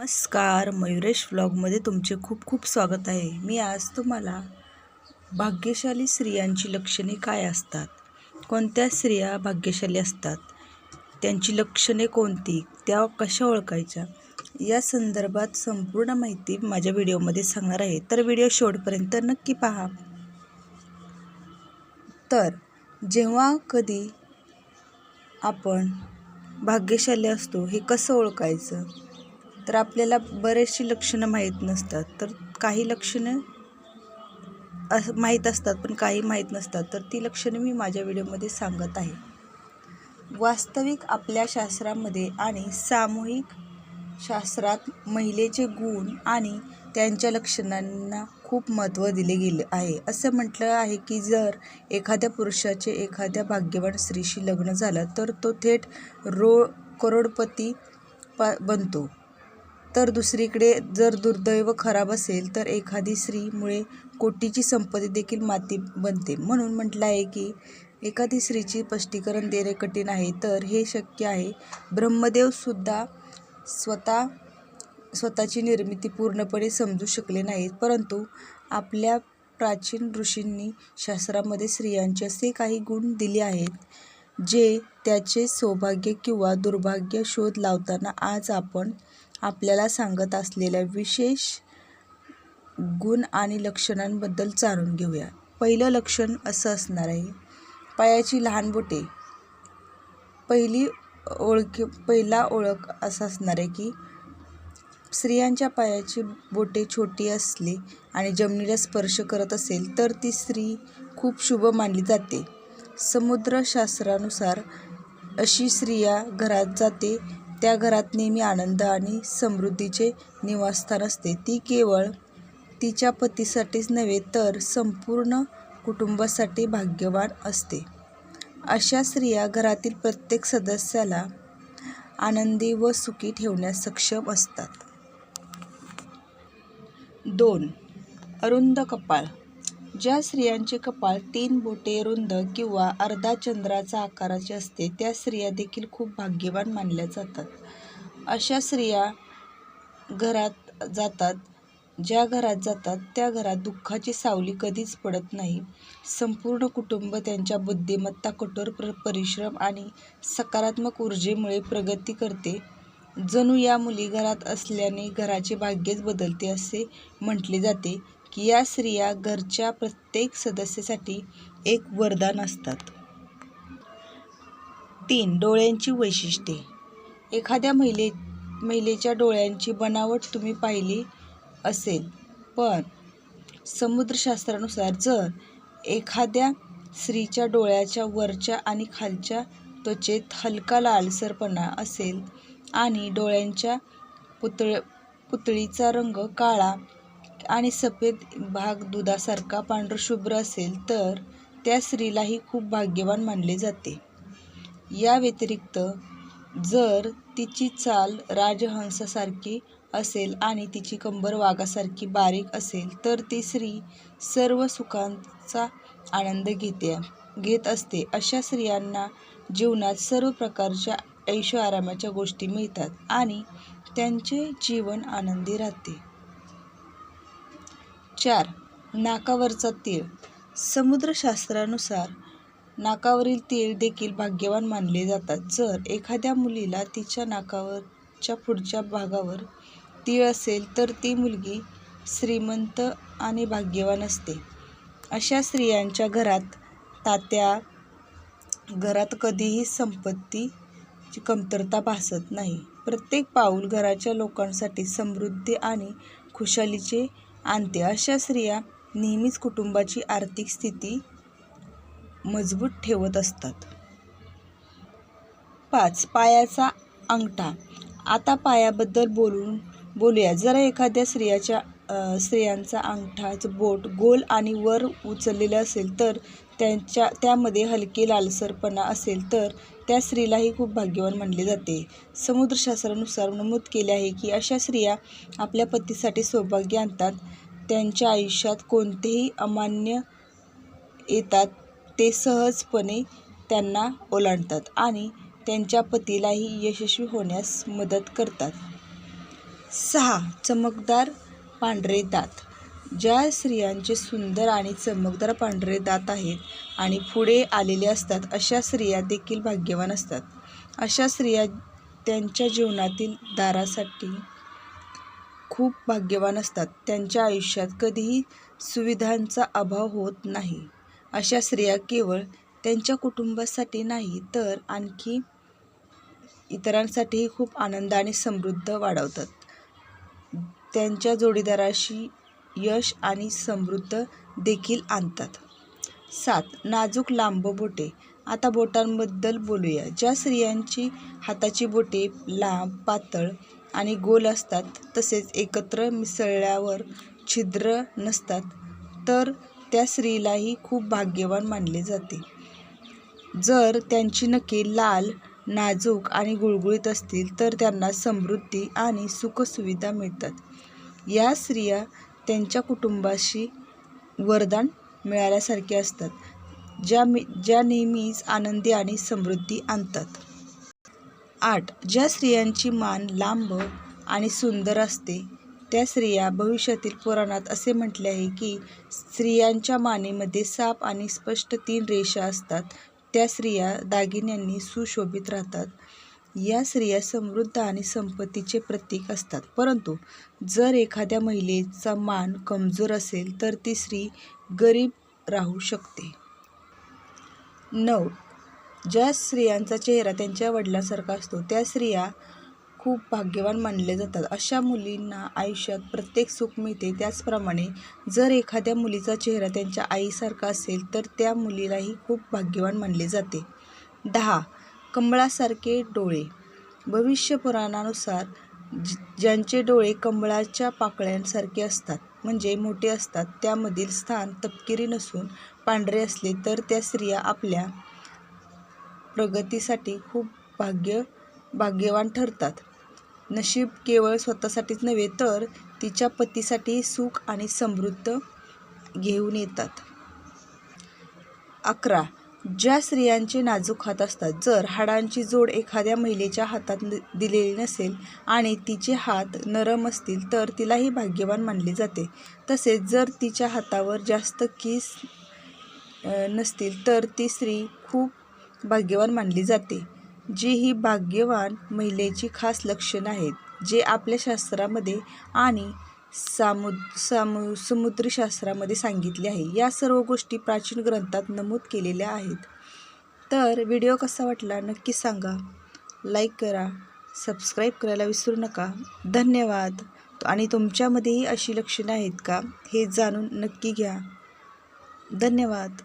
नमस्कार, मयुरेश व्लॉगमध्ये तुमचे खूप खूप स्वागत आहे. मी आज तुम्हाला भाग्यशाली स्त्रियांची लक्षणे काय असतात, कोणत्या स्त्रिया भाग्यशाली असतात, त्यांची लक्षणे कोणती, त्या कशा ओळखायच्या, या संदर्भात संपूर्ण माहिती माझ्या व्हिडिओमध्ये सांगणार आहे. तर व्हिडिओ शेवटपर्यंत नक्की पहा. तर जेव्हा कधी आपण भाग्यशाली असतो हे कसं ओळखायचं, तर आपल्याला बरेचशी लक्षणं माहीत नसतात. तर काही लक्षणं माहीत असतात पण काही माहीत नसतात. तर ती लक्षणे मी माझ्या व्हिडिओमध्ये सांगत आहे. वास्तविक आपल्या शास्त्रामध्ये आणि सामूहिक शास्त्रात महिलेचे गुण आणि त्यांच्या लक्षणांना खूप महत्त्व दिले गेले आहे. असं म्हटलं आहे की जर एखाद्या पुरुषाचे एखाद्या भाग्यवान स्त्रीशी लग्न झालं तर तो थेट करोडपती बनतो. तर दुसरीकडे जर दुर्दैव खराब असेल तर एखादी स्त्रीमुळे कोटीची संपत्ती देखील माती बनते. म्हणून म्हटलं आहे की एखादी स्त्रीचे स्पष्टीकरण देणे कठीण आहे, तर हे शक्य आहे. ब्रह्मदेवसुद्धा स्वतःची निर्मिती पूर्णपणे समजू शकले नाहीत, परंतु आपल्या प्राचीन ऋषींनी शास्त्रामध्ये स्त्रियांचे असे काही गुण दिले आहेत जे त्याचे सौभाग्य किंवा दुर्भाग्य शोध लावताना आज आपण आपल्याला सांगत असलेल्या विशेष गुण आणि लक्षणांबद्दल जाणून घेऊया. पहिलं लक्षण असं असणार आहे, पायाची लहान बोटे. पहिला ओळख असं असणार आहे की स्त्रियांच्या पायाची बोटे छोटी असली आणि जमिनीला स्पर्श करत असेल तर ती स्त्री खूप शुभ मानली जाते. समुद्रशास्त्रानुसार अशी स्त्रिया घरात जाते त्या घरात नेहमी आनंद आणि समृद्धीचे निवासस्थान असते. ती केवळ तिच्या पतीसाठीच नव्हे तर संपूर्ण कुटुंबासाठी भाग्यवान असते. अशा स्त्रिया घरातील प्रत्येक सदस्याला आनंदी व सुखी ठेवण्यास सक्षम असतात. 2. अरुंद कपाळ. ज्या स्त्रियांचे कपाळ 3 बोटे रुंद किंवा अर्धा चंद्राचा आकाराचे असते त्या स्त्रिया देखील खूप भाग्यवान मानल्या जातात. अशा स्त्रिया ज्या घरात जातात त्या घरात दुःखाची सावली कधीच पडत नाही. संपूर्ण कुटुंब त्यांच्या बुद्धिमत्ता, कठोर परिश्रम आणि सकारात्मक ऊर्जेमुळे प्रगती करते. जणू या मुली घरात असल्याने घराचे भाग्यच बदलते असे म्हटले जाते की या स्त्रिया घरच्या प्रत्येक सदस्यासाठी एक वरदान असतात. 3. डोळ्यांची वैशिष्ट्ये. एखाद्या महिलेच्या डोळ्यांची बनावट तुम्ही पाहिली असेल, पण समुद्रशास्त्रानुसार जर एखाद्या स्त्रीच्या डोळ्याच्या वरच्या आणि खालच्या त्वचेत हलका लालसरपणा असेल आणि डोळ्यांच्या पुतळीचा रंग काळा आणि सफेद भाग दुधासारखा पांढरशुभ्र असेल तर त्या स्त्रीलाही खूप भाग्यवान मानले जाते. या व्यतिरिक्त जर तिची चाल राजहंसासारखी असेल आणि तिची कंबर वाघासारखी बारीक असेल तर ती स्त्री सर्व सुखांचा आनंद घेत असते. अशा स्त्रियांना जीवनात सर्व प्रकारच्या ऐशोआरामाच्या गोष्टी मिळतात आणि त्यांचे जीवन आनंदी राहते. 4. नाकावरचा तीळ. समुद्रशास्त्रानुसार नाकावरील तीळ देखील भाग्यवान मानले जातात. जर एखाद्या मुलीला तिच्या नाकाच्या पुढच्या भागावर तीळ असेल तर ती मुलगी श्रीमंत आणि भाग्यवान असते. अशा स्त्रियांच्या घरात कधीही संपत्तीची कमतरता भासत नाही. प्रत्येक पाऊल घराच्या लोकांसाठी समृद्धी आणि खुशालीचे आणते. अशा स्त्रिया नेहमीच कुटुंबाची आर्थिक स्थिती मजबूत ठेवत असतात. 5. पायाचा अंगठा. आता पायाबद्दल बोलूया. जर एखाद्या स्त्रियांचा अंगठाचं बोट गोल आणि वर उचललेलं असेल तर त्यामध्ये हलके लालसरपणा असेल तर त्या स्त्रीलाही खूप भाग्यवान मानले जाते. समुद्रशास्त्रानुसार नमूद केले आहे की अशा स्त्रिया आपल्या पतीसाठी सौभाग्य आणतात. त्यांच्या आयुष्यात कोणतेही अमान्य येतात ते सहजपणे त्यांना ओलांडतात आणि त्यांच्या पतीलाही यशस्वी होण्यास मदत करतात. 6. चमकदार पांढरे दात. ज्या स्त्रियांचे सुंदर आणि चमकदार पांढरे दात आहेत आणि पुढे आलेले असतात अशा स्त्रिया देखील भाग्यवान असतात. अशा स्त्रिया त्यांच्या जीवनातील दारासाठी खूप भाग्यवान असतात. त्यांच्या आयुष्यात कधीही सुविधांचा अभाव होत नाही. अशा स्त्रिया केवळ त्यांच्या कुटुंबासाठी नाही तर आणखी इतरांसाठीही खूप आनंद आणि समृद्धी वाढवतात. त्यांच्या जोडीदाराशी यश आणि समृद्धी देखील आणतात. 7. नाजूक लांब बोटे. आता बोटांबद्दल बोलूया. ज्या स्त्रियांची हाताची बोटे लांब, पातळ आणि गोल असतात तसेच एकत्र मिसळल्यावर छिद्र नसतात तर त्या स्त्रीलाही खूप भाग्यवान मानले जाते. जर त्यांची नखे लाल, नाजूक आणि गुळगुळीत असतील तर त्यांना समृद्धी आणि सुखसुविधा मिळतात. या स्त्रिया त्यांच्या कुटुंबाशी वरदान मिळाल्यासारखे असतात, ज्या नेहमीच आनंदी आणि समृद्धी आणतात. 8. ज्या स्त्रियांची मान लांब आणि सुंदर असते त्या स्त्रिया भविष्यातील पुराणात असे म्हटले आहे की स्त्रियांच्या मानेमध्ये साप आणि स्पष्ट 3 रेषा असतात त्या स्त्रिया दागिन्यांनी सुशोभित राहतात. या स्त्रिया समृद्ध आणि संपत्तीचे प्रतीक असतात. परंतु जर एखाद्या महिलेचा मान कमजोर असेल तर ती स्त्री गरीब राहू शकते. 9. ज्या स्त्रियांचा चेहरा त्यांच्या वडिलांसारखा असतो त्या स्त्रिया खूप भाग्यवान मानले जातात. अशा मुलींना आयुष्यात प्रत्येक सुख मिळते. त्याचप्रमाणे जर एखाद्या मुलीचा चेहरा त्यांच्या आईसारखा असेल तर त्या मुलीलाही खूप भाग्यवान मानले जाते. 10. कमळासारखे डोळे. भविष्य पुराणानुसार ज्यांचे डोळे कमळाच्या पाकळ्यांसारखे असतात म्हणजे मोठे असतात त्यामधील स्थान तपकिरी नसून पांढरे असले तर त्या स्त्रिया आपल्या प्रगतीसाठी खूप भाग्यवान ठरतात. नशीब केवळ स्वतःसाठीच नव्हे तर तिच्या पतीसाठी सुख आणि समृद्धी घेऊन येतात. 11. ज्या स्त्रियांचे नाजूक हात असतात. जर हाडांची जोड एखाद्या महिलेच्या हातात दिलेली नसेल आणि तिचे हात नरम असतील तर तिलाही भाग्यवान मानले जाते. तसेच जर तिच्या हातावर जास्त केस नसतील तर ती स्त्री खूप भाग्यवान मानली जाते. जी ही भाग्यवान महिलेची खास लक्षणे आहेत जे आपल्या शास्त्रामध्ये आणि समुद्रीशास्त्रामध्ये सांगितले आहे. या सर्व गोष्टी प्राचीन ग्रंथात नमूद केलेल्या आहेत. तर व्हिडिओ कसा वाटला नक्की सांगा. लाईक करा, सबस्क्राईब करायला विसरू नका. धन्यवाद. आणि तुमच्यामध्येही अशी लक्षणे आहेत का हे जाणून नक्की घ्या. धन्यवाद.